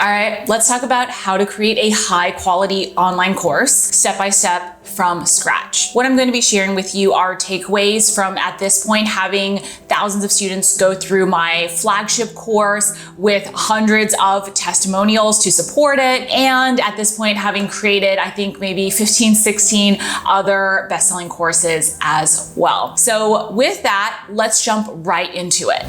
All right, let's talk about how to create a high quality online course step by step from scratch. What I'm going to be sharing with you are takeaways from, at this point, having thousands of students go through my flagship course with hundreds of testimonials to support it. And at this point, having created, I think maybe 15, 16 other best-selling courses as well. So with that, let's jump right into it.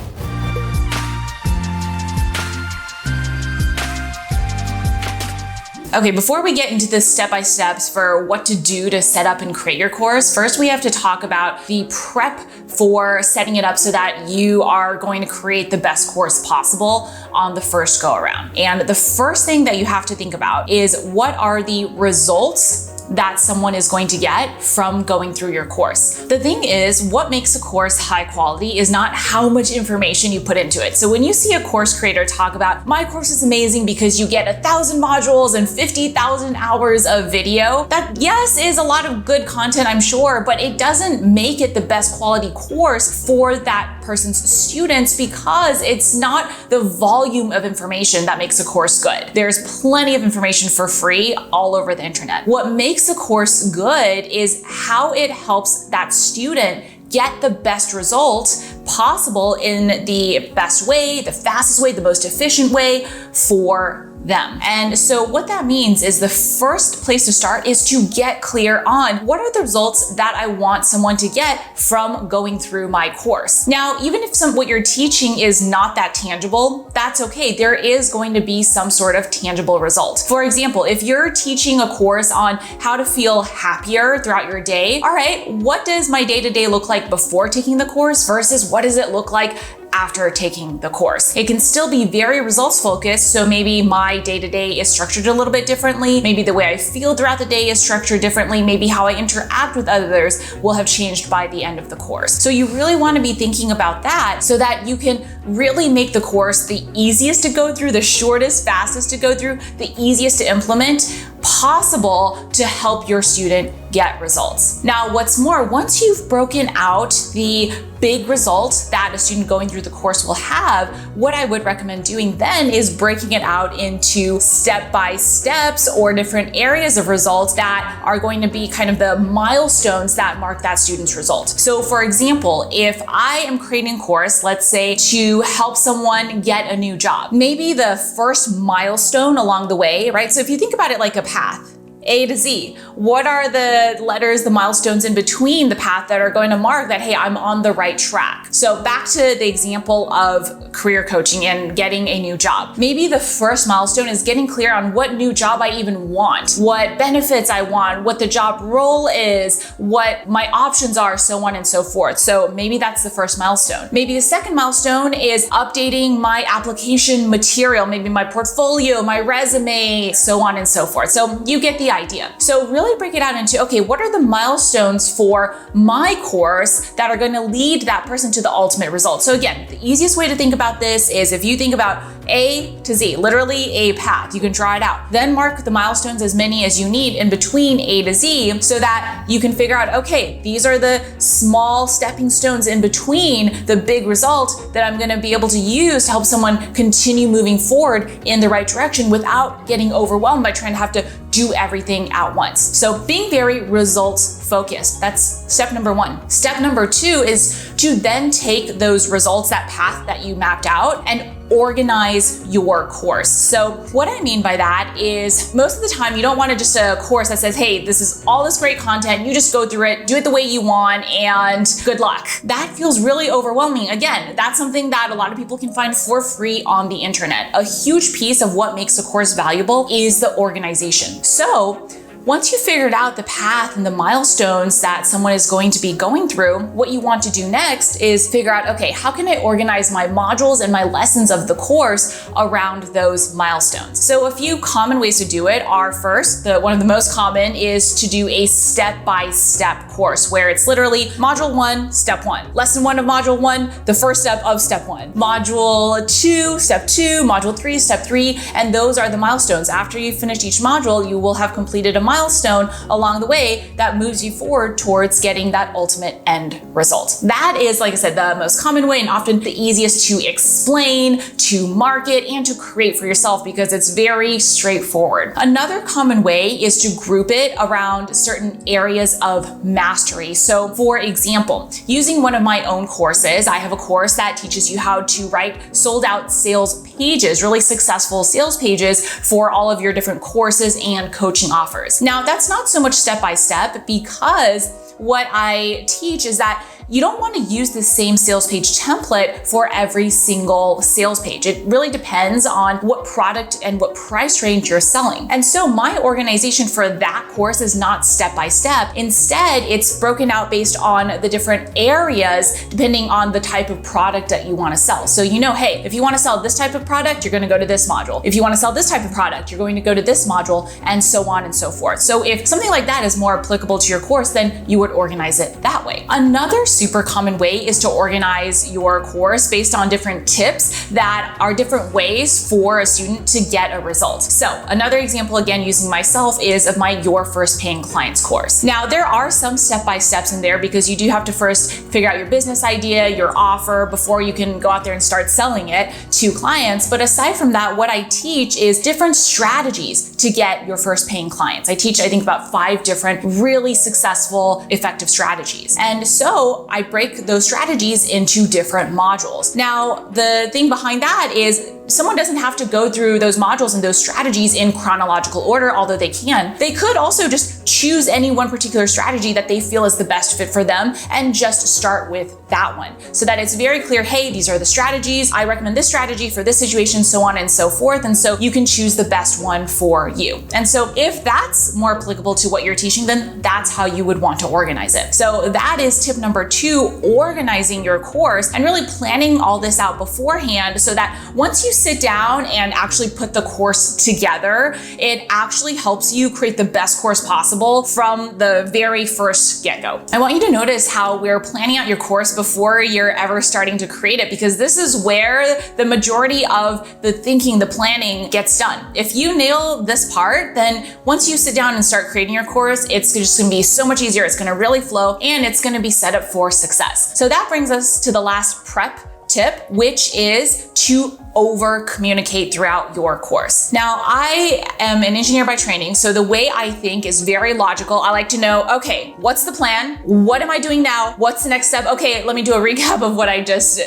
Okay, before we get into the step-by-steps for what to do to set up and create your course, first we have to talk about the prep for setting it up so that you are going to create the best course possible on the first go around. And the first thing that you have to think about is, what are the results that someone is going to get from going through your course? The thing is, what makes a course high quality is not how much information you put into it. So when you see a course creator talk about, my course is amazing because you get 1,000 modules and 50,000 hours of video, that yes is a lot of good content, I'm sure, but it doesn't make it the best quality course for that person's students, because it's not the volume of information that makes a course good. There's plenty of information for free all over the internet. What makes a course good is how it helps that student get the best results possible in the best way, the fastest way, the most efficient way for them. And so what that means is, the first place to start is to get clear on, what are the results that I want someone to get from going through my course. Now, even if what you're teaching is not that tangible, that's okay. There is going to be some sort of tangible result. For example, if you're teaching a course on how to feel happier throughout your day, all right, what does my day-to-day look like before taking the course versus what does it look like after taking the course? It can still be very results focused. So maybe my day-to-day is structured a little bit differently. Maybe the way I feel throughout the day is structured differently. Maybe how I interact with others will have changed by the end of the course. So you really want to be thinking about that so that you can really make the course the easiest to go through, the shortest, fastest to go through, the easiest to implement possible to help your student get results. Now, what's more, once you've broken out the big results that a student going through the course will have, what I would recommend doing then is breaking it out into step-by-steps or different areas of results that are going to be kind of the milestones that mark that student's result. So for example, if I am creating a course, let's say to help someone get a new job, maybe the first milestone along the way, right? So if you think about it like a path, A to Z. What are the letters, the milestones in between the path that are going to mark that, hey, I'm on the right track? So back to the example of career coaching and getting a new job. Maybe the first milestone is getting clear on what new job I even want, what benefits I want, what the job role is, what my options are, so on and so forth. So maybe that's the first milestone. Maybe the second milestone is updating my application material, maybe my portfolio, my resume, so on and so forth. So you get the idea. So really break it out into, okay, what are the milestones for my course that are going to lead that person to the ultimate result? So again, the easiest way to think about this is, if you think about A to Z, literally a path, you can draw it out. Then mark the milestones, as many as you need in between A to Z, so that you can figure out, okay, these are the small stepping stones in between the big result that I'm going to be able to use to help someone continue moving forward in the right direction without getting overwhelmed by trying to have to do everything at once. So being very results focused, that's step number one. Step number two is to then take those results, that path that you mapped out, and organize your course. So what I mean by that is, most of the time you don't want just a course that says, hey, this is all this great content, you just go through it, do it the way you want, and good luck. That feels really overwhelming. Again, that's something that a lot of people can find for free on the internet. A huge piece of what makes a course valuable is the organization. So once you've figured out the path and the milestones that someone is going to be going through, what you want to do next is figure out, okay, how can I organize my modules and my lessons of the course around those milestones? So a few common ways to do it are, first, one of the most common is to do a step-by-step course, where it's literally module 1, step 1, lesson 1 of module 1, the first step of step 1, module 2, step 2, module 3, step 3, and those are the milestones. After you've finished each module, you will have completed a milestone milestone along the way that moves you forward towards getting that ultimate end result. That is, like I said, the most common way and often the easiest to explain, to market, and to create for yourself because it's very straightforward. Another common way is to group it around certain areas of mastery. So for example, using one of my own courses, I have a course that teaches you how to write sold out sales pages, really successful sales pages for all of your different courses and coaching offers. Now, that's not so much step-by-step because what I teach is that you don't want to use the same sales page template for every single sales page. It really depends on what product and what price range you're selling. And so my organization for that course is not step-by-step. Instead, it's broken out based on the different areas depending on the type of product that you want to sell. So you know, hey, if you want to sell this type of product, you're going to go to this module. If you want to sell this type of product, you're going to go to this module, and so on and so forth. So if something like that is more applicable to your course, then you would organize it that way. Another super common way is to organize your course based on different tips that are different ways for a student to get a result. So another example, again, using myself, is of my Your First Paying Clients course. Now, there are some step-by-steps in there because you do have to first figure out your business idea, your offer, before you can go out there and start selling it to clients. But aside from that, what I teach is different strategies to get your first paying clients. I teach, I think, about 5 different really successful, effective strategies. And so I break those strategies into different modules. Now, the thing behind that is someone doesn't have to go through those modules and those strategies in chronological order, although they can. They could also just choose any one particular strategy that they feel is the best fit for them and just start with that one so that it's very clear, hey, these are the strategies. I recommend this strategy for this situation, so on and so forth. And so you can choose the best one for you. And so if that's more applicable to what you're teaching, then that's how you would want to organize it. So that is tip number 2, organizing your course and really planning all this out beforehand so that once you sit down and actually put the course together, it actually helps you create the best course possible from the very first get-go. I want you to notice how we're planning out your course before you're ever starting to create it, because this is where the majority of the thinking, the planning gets done. If you nail this part, then once you sit down and start creating your course, it's just gonna be so much easier. It's gonna really flow and it's gonna be set up for success. So that brings us to the last prep tip, which is to over communicate throughout your course. Now, I am an engineer by training, so the way I think is very logical. I like to know, okay, what's the plan? What am I doing now? What's the next step? Okay, let me do a recap of what I just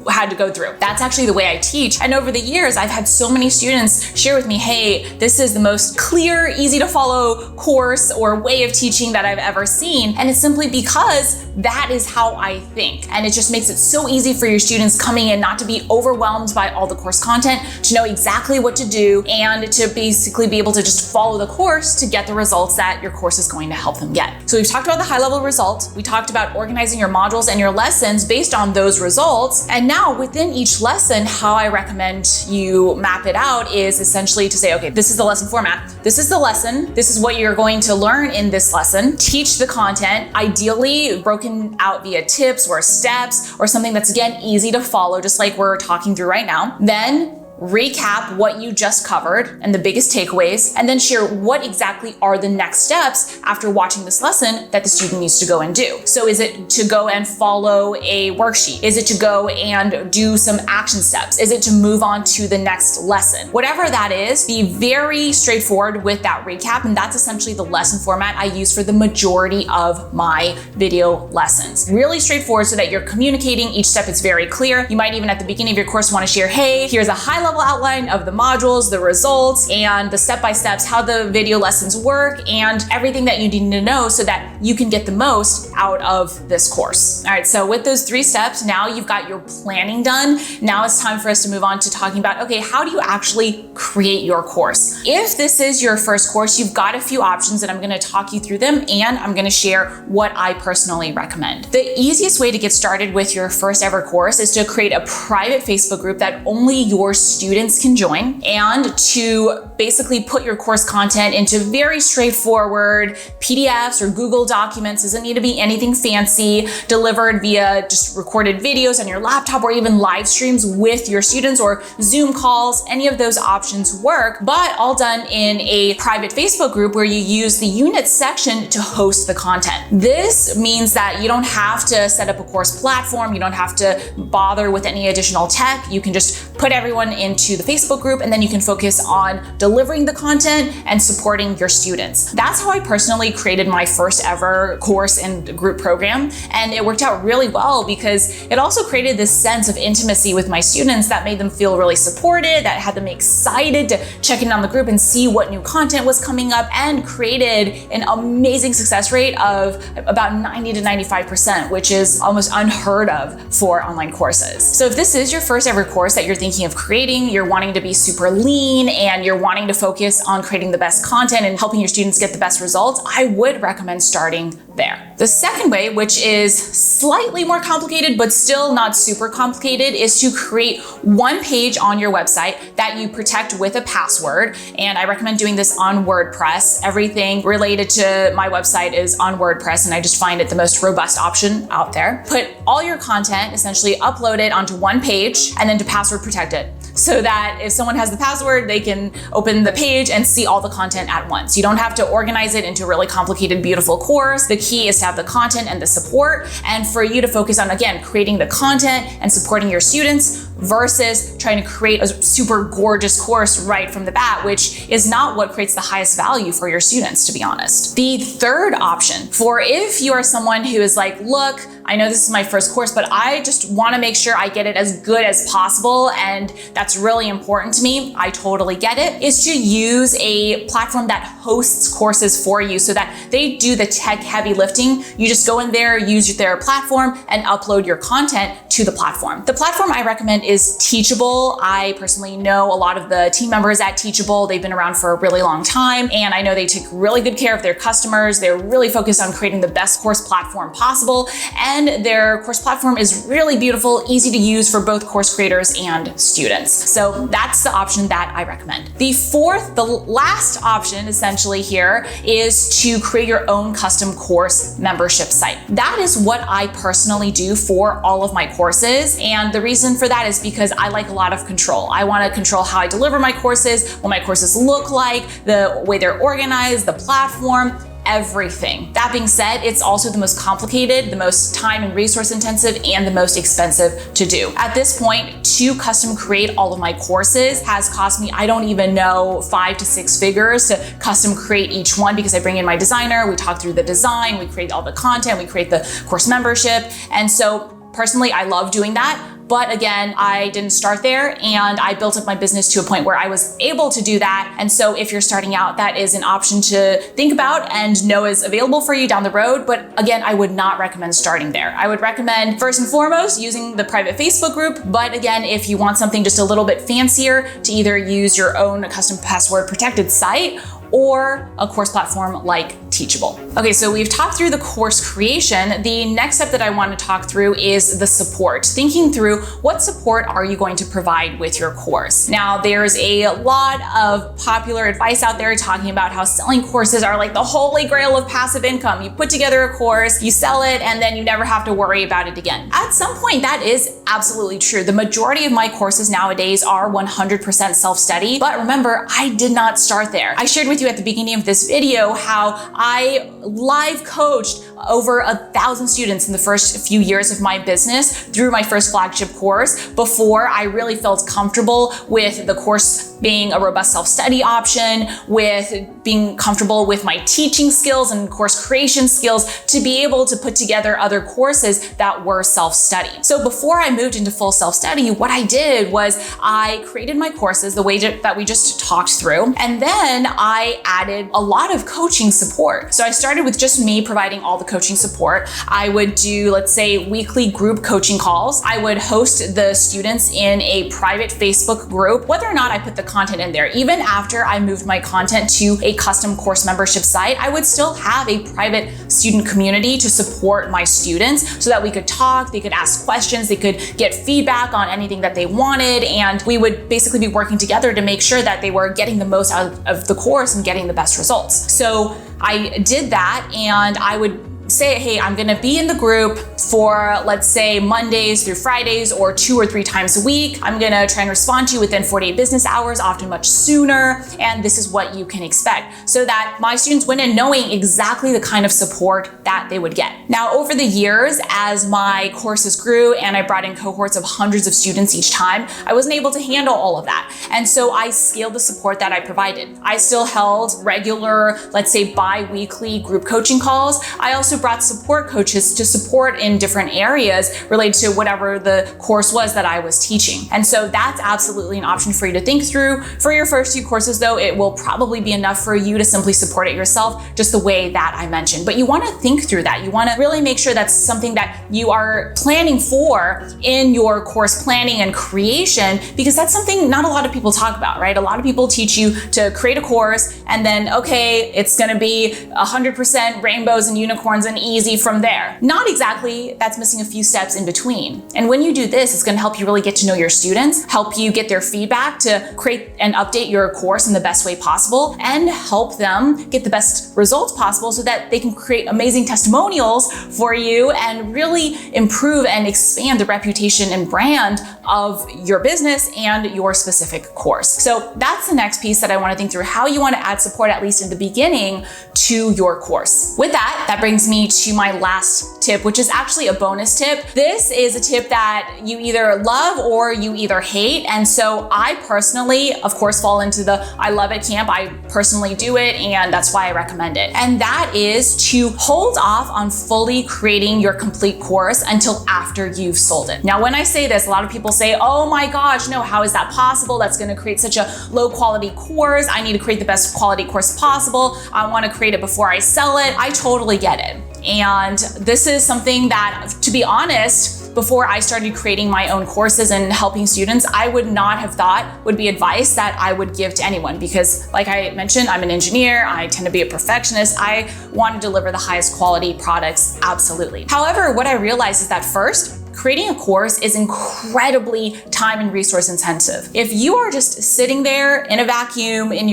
had to go through. That's actually the way I teach. And over the years, I've had so many students share with me, hey, this is the most clear, easy to follow course or way of teaching that I've ever seen. And it's simply because that is how I think. And it just makes it so easy for your students coming in not to be overwhelmed by all the course content, to know exactly what to do, and to basically be able to just follow the course to get the results that your course is going to help them get. So we've talked about the high-level results. We talked about organizing your modules and your lessons based on those results. And now within each lesson, how I recommend you map it out is essentially to say, okay, this is the lesson format. This is the lesson. This is what you're going to learn in this lesson. Teach the content, ideally broken out via tips or steps or something that's, again, easy to follow, just like we're talking through right now. Then recap what you just covered and the biggest takeaways, and then share what exactly are the next steps after watching this lesson that the student needs to go and do. So is it to go and follow a worksheet? Is it to go and do some action steps? Is it to move on to the next lesson? Whatever that is, be very straightforward with that recap, and that's essentially the lesson format I use for the majority of my video lessons. Really straightforward so that you're communicating each step. It's very clear. You might even at the beginning of your course want to share, hey, here's a high-level outline of the modules, the results, and the step-by-steps, how the video lessons work, and everything that you need to know so that you can get the most out of this course. All right, so with those 3 steps, now you've got your planning done. Now it's time for us to move on to talking about, okay, how do you actually create your course? If this is your first course, you've got a few options, and I'm gonna talk you through them, and I'm gonna share what I personally recommend. The easiest way to get started with your first ever course is to create a private Facebook group that only your students students can join, and to basically put your course content into very straightforward PDFs or Google documents. Doesn't need to be anything fancy, delivered via just recorded videos on your laptop or even live streams with your students or Zoom calls. Any of those options work, but all done in a private Facebook group where you use the unit section to host the content. This means that you don't have to set up a course platform. You don't have to bother with any additional tech. You can just put everyone into the Facebook group, and then you can focus on delivering the content and supporting your students. That's how I personally created my first ever course and group program. And it worked out really well because it also created this sense of intimacy with my students that made them feel really supported, that had them excited to check in on the group and see what new content was coming up, and created an amazing success rate of about 90 to 95%, which is almost unheard of for online courses. So if this is your first ever course that you're thinking of creating, you're wanting to be super lean and you're wanting to focus on creating the best content and helping your students get the best results, I would recommend starting there. The second way, which is slightly more complicated but still not super complicated, is to create one page on your website that you protect with a password. And I recommend doing this on WordPress. Everything related to my website is on WordPress, and I just find it the most robust option out there. Put all your content, essentially upload it onto one page, and then to password protect it, so that if someone has the password, they can open the page and see all the content at once. You don't have to organize it into a really complicated, beautiful course. The key is to have the content and the support, and for you to focus on, again, creating the content and supporting your students versus trying to create a super gorgeous course right from the bat, which is not what creates the highest value for your students, to be honest. The third option for if you are someone who is like, look, I know this is my first course, but I just want to make sure I get it as good as possible, and that's really important to me, I totally get it, is to use a platform that hosts courses for you so that they do the tech heavy lifting. You just go in there, use their platform, and upload your content to the platform. The platform I recommend is Teachable. I personally know a lot of the team members at Teachable. They've been around for a really long time, and I know they take really good care of their customers. They're really focused on creating the best course platform possible, and their course platform is really beautiful, easy to use for both course creators and students. So that's the option that I recommend. The last option essentially here is to create your own custom course membership site. That is what I personally do for all of my courses, and the reason for that is because I like a lot of control. I want to control how I deliver my courses, what my courses look like, the way they're organized, the platform, everything. That being said, it's also the most complicated, the most time and resource intensive, and the most expensive to do. At this point, to custom create all of my courses has cost me, I don't even know, 5 to 6 figures to custom create each one, because I bring in my designer, we talk through the design, we create all the content, we create the course membership. And so personally, I love doing that. But again, I didn't start there, and I built up my business to a point where I was able to do that. And so if you're starting out, that is an option to think about and know is available for you down the road. But again, I would not recommend starting there. I would recommend first and foremost using the private Facebook group. But again, if you want something just a little bit fancier, to either use your own custom password protected site or a course platform like Teachable. Okay, so we've talked through the course creation. The next step that I want to talk through is the support. Thinking through what support are you going to provide with your course. Now, there's a lot of popular advice out there talking about how selling courses are like the holy grail of passive income. You put together a course, you sell it, and then you never have to worry about it again. At some point, that is absolutely true. The majority of my courses nowadays are 100% self-study, but remember, I did not start there. I shared with you at the beginning of this video how I live coached over 1,000 students in the first few years of my business through my first flagship course before I really felt comfortable with the course being a robust self-study option, with being comfortable with my teaching skills and course creation skills to be able to put together other courses that were self-study. So before I moved into full self-study, what I did was I created my courses the way that we just talked through, and then I added a lot of coaching support. So I started with just me providing all the the coaching support. I would do, let's say, weekly group coaching calls. I would host the students in a private Facebook group, whether or not I put the content in there. Even after I moved my content to a custom course membership site, I would still have a private student community to support my students so that we could talk, they could ask questions, they could get feedback on anything that they wanted, and we would basically be working together to make sure that they were getting the most out of the course and getting the best results. So I did that, and I would say, hey, I'm gonna be in the group for, let's say, Mondays through Fridays or 2 or 3 times a week. I'm gonna try and respond to you within 48 business hours, often much sooner, and this is what you can expect, so that my students went in knowing exactly the kind of support that they would get. Now, over the years, as my courses grew and I brought in cohorts of hundreds of students each time, I wasn't able to handle all of that. And so I scaled the support that I provided. I still held regular, let's say, bi-weekly group coaching calls. I also brought support coaches to support in different areas related to whatever the course was that I was teaching. And so that's absolutely an option for you to think through. For your first few courses though, it will probably be enough for you to simply support it yourself, just the way that I mentioned. But you want to think through that. You want to really make sure that's something that you are planning for in your course planning and creation, because that's something not a lot of people talk about, right? A lot of people teach you to create a course and then, okay, it's going to be 100% rainbows and unicorns and easy from there. Not exactly. That's missing a few steps in between. And when you do this, it's going to help you really get to know your students, help you get their feedback to create and update your course in the best way possible, and help them get the best results possible so that they can create amazing testimonials for you and really improve and expand the reputation and brand of your business and your specific course. So that's the next piece that I want to think through, how you want to add support, at least in the beginning, to your course. With that brings me to my last tip, which is actually a bonus tip. This is a tip that you either love or you either hate. And so I personally, of course, fall into the I love it camp. I personally do it, and that's why I recommend it. And that is to hold off on fully creating your complete course until after you've sold it. Now, when I say this, a lot of people say, oh my gosh, no, how is that possible? That's going to create such a low quality course. I need to create the best quality course possible. I want to create it before I sell it. I totally get it. And this is something that, to be honest, before I started creating my own courses and helping students, I would not have thought would be advice that I would give to anyone, because like I mentioned, I'm an engineer, I tend to be a perfectionist, I want to deliver the highest quality products, absolutely. However, what I realized is that first, creating a course is incredibly time and resource intensive. If you are just sitting there in a vacuum at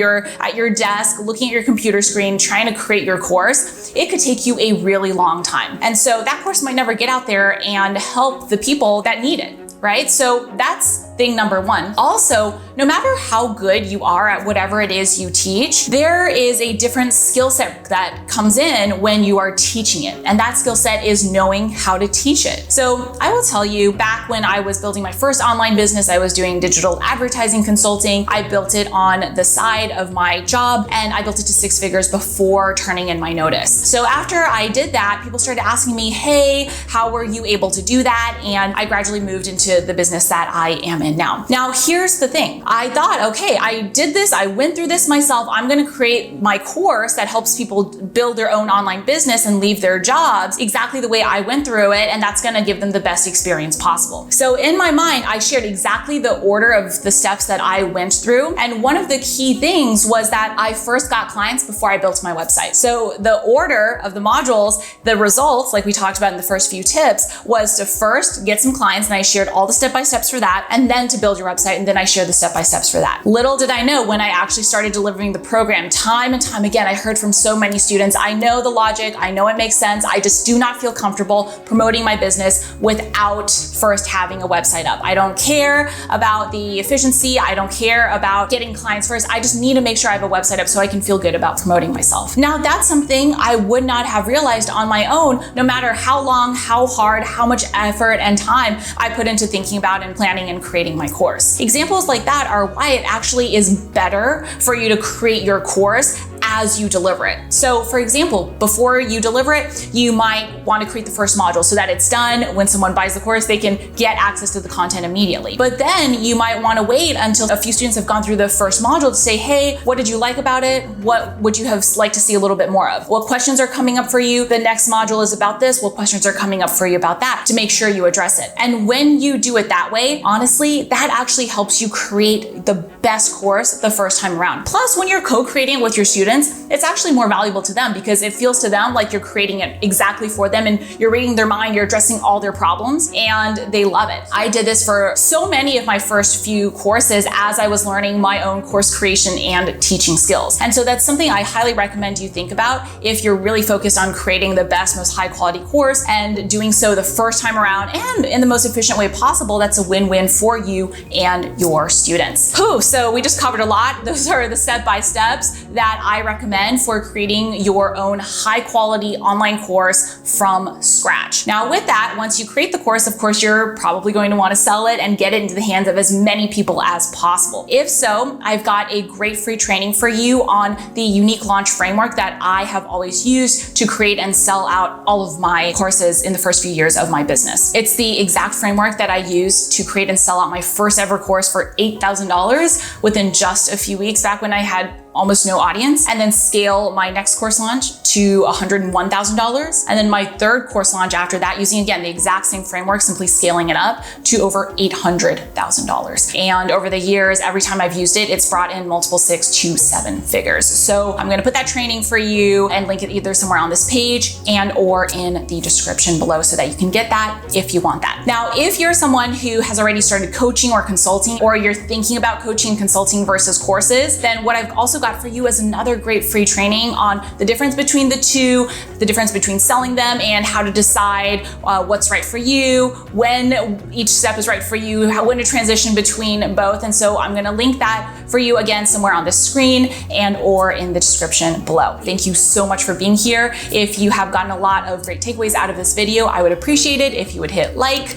your desk, looking at your computer screen, trying to create your course, it could take you a really long time. And so that course might never get out there and help the people that need it, right? So that's thing number one. Also, no matter how good you are at whatever it is you teach, there is a different skill set that comes in when you are teaching it. And that skill set is knowing how to teach it. So I will tell you, back when I was building my first online business, I was doing digital advertising consulting. I built it on the side of my job, and I built it to 6 figures before turning in my notice. So after I did that, people started asking me, hey, how were you able to do that? And I gradually moved into the business that I am in now. Now, here's the thing. I thought, okay, I did this, I went through this myself. I'm going to create my course that helps people build their own online business and leave their jobs exactly the way I went through it, and that's going to give them the best experience possible. So in my mind, I shared exactly the order of the steps that I went through. And one of the key things was that I first got clients before I built my website. So the order of the modules, the results, like we talked about in the first few tips, was to first get some clients, and I shared all the step-by-steps for that, and then to build your website, and then I shared the step-by-steps for that. Little did I know, when I actually started delivering the program, time and time again, I heard from so many students, I know the logic, I know it makes sense, I just do not feel comfortable promoting my business without first having a website up. I don't care about the efficiency, I don't care about getting clients first, I just need to make sure I have a website up so I can feel good about promoting myself. Now, that's something I would not have realized on my own, no matter how long, how hard, how much effort and time I put into thinking about and planning and creating my course. Examples like that are why it actually is better for you to create your course as you deliver it. So for example, before you deliver it, you might want to create the first module so that it's done. When someone buys the course, they can get access to the content immediately. But then you might want to wait until a few students have gone through the first module to say, hey, what did you like about it? What would you have liked to see a little bit more of? What questions are coming up for you? The next module is about this. What questions are coming up for you about that, to make sure you address it? And when you do it that way, honestly, that actually helps you create the best course the first time around. Plus, when you're co-creating with your students, it's actually more valuable to them because it feels to them like you're creating it exactly for them and you're reading their mind, you're addressing all their problems, and they love it. I did this for so many of my first few courses as I was learning my own course creation and teaching skills. And so that's something I highly recommend you think about if you're really focused on creating the best, most high quality course and doing so the first time around and in the most efficient way possible. That's a win-win for you and your students. So we just covered a lot. Those are the step-by-steps that I recommend for creating your own high quality online course from scratch. Now with that, once you create the course, of course, you're probably going to want to sell it and get it into the hands of as many people as possible. If so, I've got a great free training for you on the unique launch framework that I have always used to create and sell out all of my courses in the first few years of my business. It's the exact framework that I used to create and sell out my first ever course for $8,000 within just a few weeks, back when I had almost no audience, and then scale my next course launch to $101,000. And then my third course launch after that, using again the exact same framework, simply scaling it up to over $800,000. And over the years, every time I've used it, it's brought in multiple 6 to 7 figures. So I'm gonna put that training for you and link it either somewhere on this page and or in the description below so that you can get that if you want that. Now, if you're someone who has already started coaching or consulting, or you're thinking about coaching and consulting versus courses, then what I've also got for you is another great free training on the difference between the two, the difference between selling them and how to decide what's right for you, when each step is right for you, when to transition between both. And so I'm gonna link that for you again somewhere on the screen and or in the description below. Thank you so much for being here. If you have gotten a lot of great takeaways out of this video, I would appreciate it if you would hit like,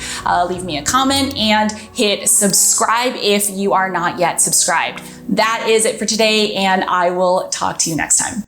leave me a comment, and hit subscribe if you are not yet subscribed. That is it for today, and I will talk to you next time.